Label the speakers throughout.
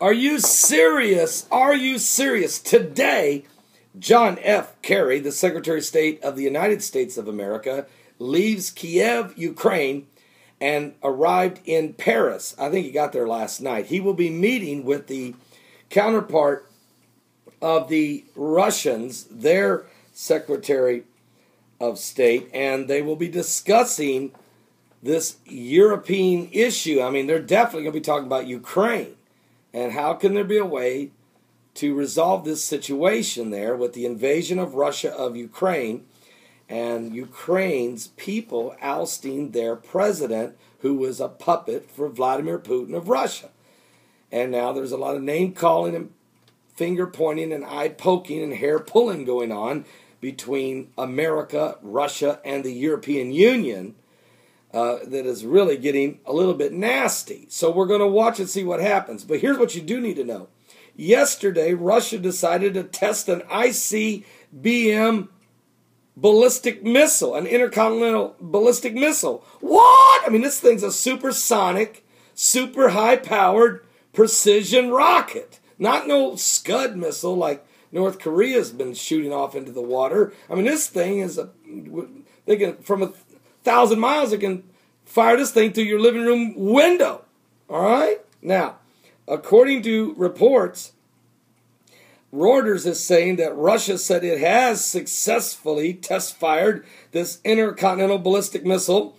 Speaker 1: Are you serious? Are you serious? Today, John F. Kerry, the Secretary of State of the United States of America, leaves Kiev, Ukraine, and arrived in Paris. I think he got there last night. He will be meeting with the counterpart of the Russians, their Secretary of State, and they will be discussing this European issue. I mean, they're definitely going to be talking about Ukraine. And how can there be a way to resolve this situation there with the invasion of Russia of Ukraine and Ukraine's people ousting their president, who was a puppet for Vladimir Putin of Russia? And now there's a lot of name calling and finger pointing and eye poking and hair pulling going on between America, Russia, and the European Union. That is really getting a little bit nasty. So we're going to watch and see what happens. But here's what you do need to know. Yesterday, Russia decided to test an ICBM ballistic missile, an intercontinental ballistic missile. What? I mean, this thing's a supersonic, super high-powered precision rocket. Not no Scud missile like North Korea's been shooting off into the water. I mean, this thing is they can, from 1,000 miles, it can fire this thing through your living room window. All right? Now, according to reports, Reuters is saying that Russia said it has successfully test-fired this intercontinental ballistic missile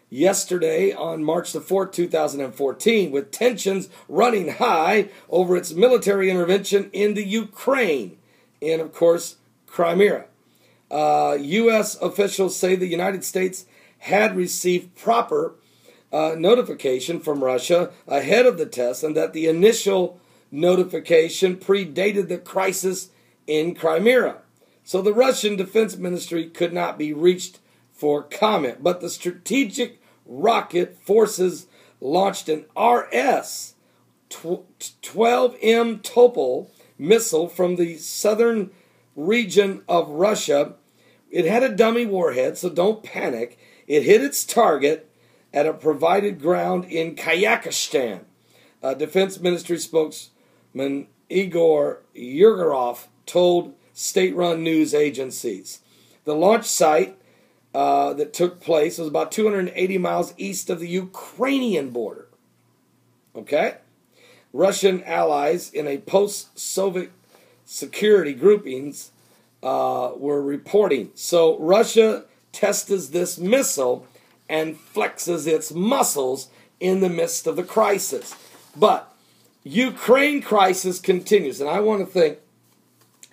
Speaker 1: yesterday on March the 4th, 2014, with tensions running high over its military intervention in the Ukraine and, of course, Crimea. U.S. officials say the United States had received proper notification from Russia ahead of the test, and that the initial notification predated the crisis in Crimea. So the Russian Defense Ministry could not be reached for comment. But the Strategic Rocket Forces launched an RS-12M Topol missile from the southern region of Russia. It had a dummy warhead, so don't panic. It hit its target at a provided ground in Kazakhstan. Defense Ministry spokesman Igor Yurgorov told state-run news agencies. The launch site that took place was about 280 miles east of the Ukrainian border. Okay? Russian allies in a post-Soviet security groupings were reporting. So Russia tests this missile and flexes its muscles in the midst of the crisis. But Ukraine crisis continues, and I want to thank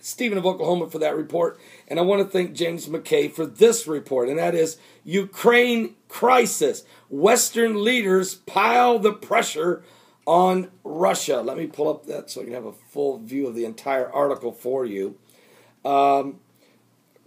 Speaker 1: Stephen of Oklahoma for that report, and I want to thank James McKay for this report, and that is Ukraine crisis. Western leaders pile the pressure on Russia. Let me pull up that so I can have a full view of the entire article for you.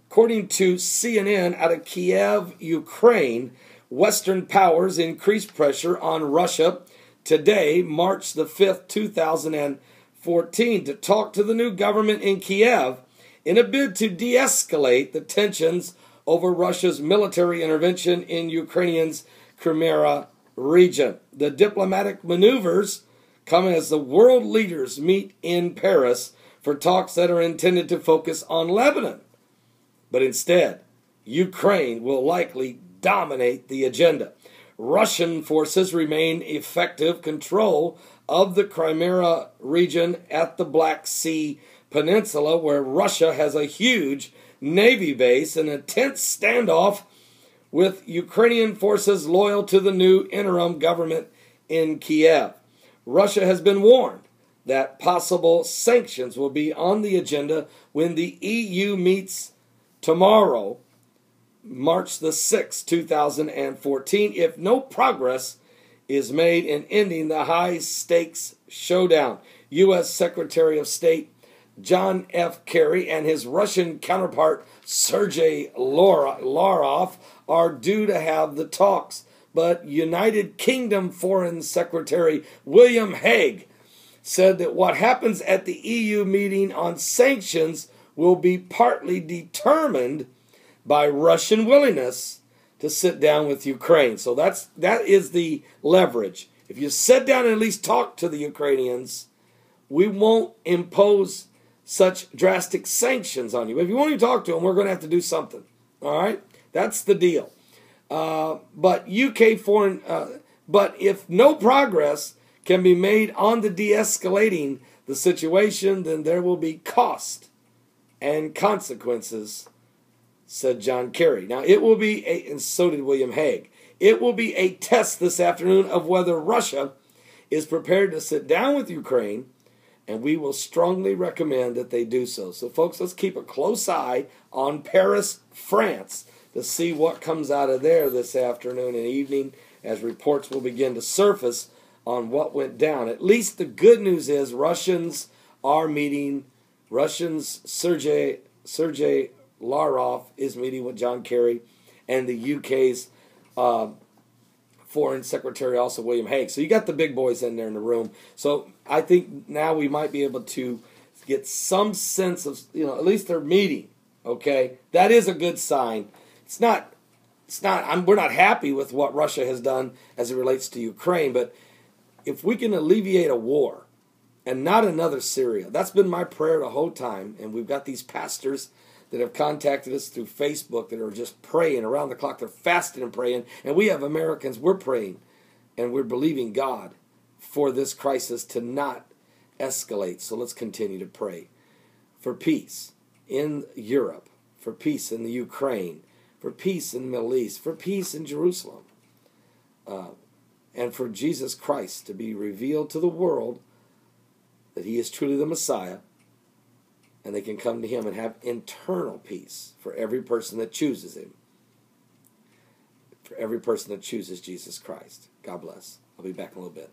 Speaker 1: According to CNN out of Kiev, Ukraine, Western powers increased pressure on Russia today, March the 5th, 2014, to talk to the new government in Kiev in a bid to de-escalate the tensions over Russia's military intervention in Ukraine's Crimea region. The diplomatic maneuvers come as the world leaders meet in Paris for talks that are intended to focus on Lebanon. But instead, Ukraine will likely dominate the agenda. Russian forces remain effective control of the Crimea region at the Black Sea Peninsula, where Russia has a huge Navy base, and a tense standoff with Ukrainian forces loyal to the new interim government in Kiev. Russia has been warned that possible sanctions will be on the agenda when the EU meets tomorrow, March the 6th, 2014, if no progress is made in ending the high-stakes showdown. U.S. Secretary of State John F. Kerry and his Russian counterpart Sergei Lavrov are due to have the talks, but United Kingdom Foreign Secretary William Hague said that what happens at the EU meeting on sanctions will be partly determined by Russian willingness to sit down with Ukraine. So that is the leverage. If you sit down and at least talk to the Ukrainians, we won't impose such drastic sanctions on you. If you want to talk to them, we're going to have to do something. All right? That's the deal. But if no progress can be made on the de-escalating the situation, then there will be cost and consequences, said John Kerry. Now, it will be and so did William Hague. It will be a test this afternoon of whether Russia is prepared to sit down with Ukraine, and we will strongly recommend that they do so. So, folks, let's keep a close eye on Paris, France, to see what comes out of there this afternoon and evening, as reports will begin to surface on what went down. At least the good news is Russians are meeting. Sergei Lavrov is meeting with John Kerry, and the UK's Foreign Secretary, also William Hague. So you got the big boys in there in the room. So I think now we might be able to get some sense of, at least they're meeting. Okay, that is a good sign. We're not happy with what Russia has done as it relates to Ukraine, but if we can alleviate a war and not another Syria, that's been my prayer the whole time. And we've got these pastors that have contacted us through Facebook that are just praying around the clock. They're fasting and praying. And we have Americans, we're praying and we're believing God for this crisis to not escalate. So let's continue to pray for peace in Europe, for peace in the Ukraine, for peace in the Middle East, for peace in Jerusalem, and for Jesus Christ to be revealed to the world that he is truly the Messiah, and they can come to him and have internal peace for every person that chooses him, for every person that chooses Jesus Christ. God bless. I'll be back in a little bit.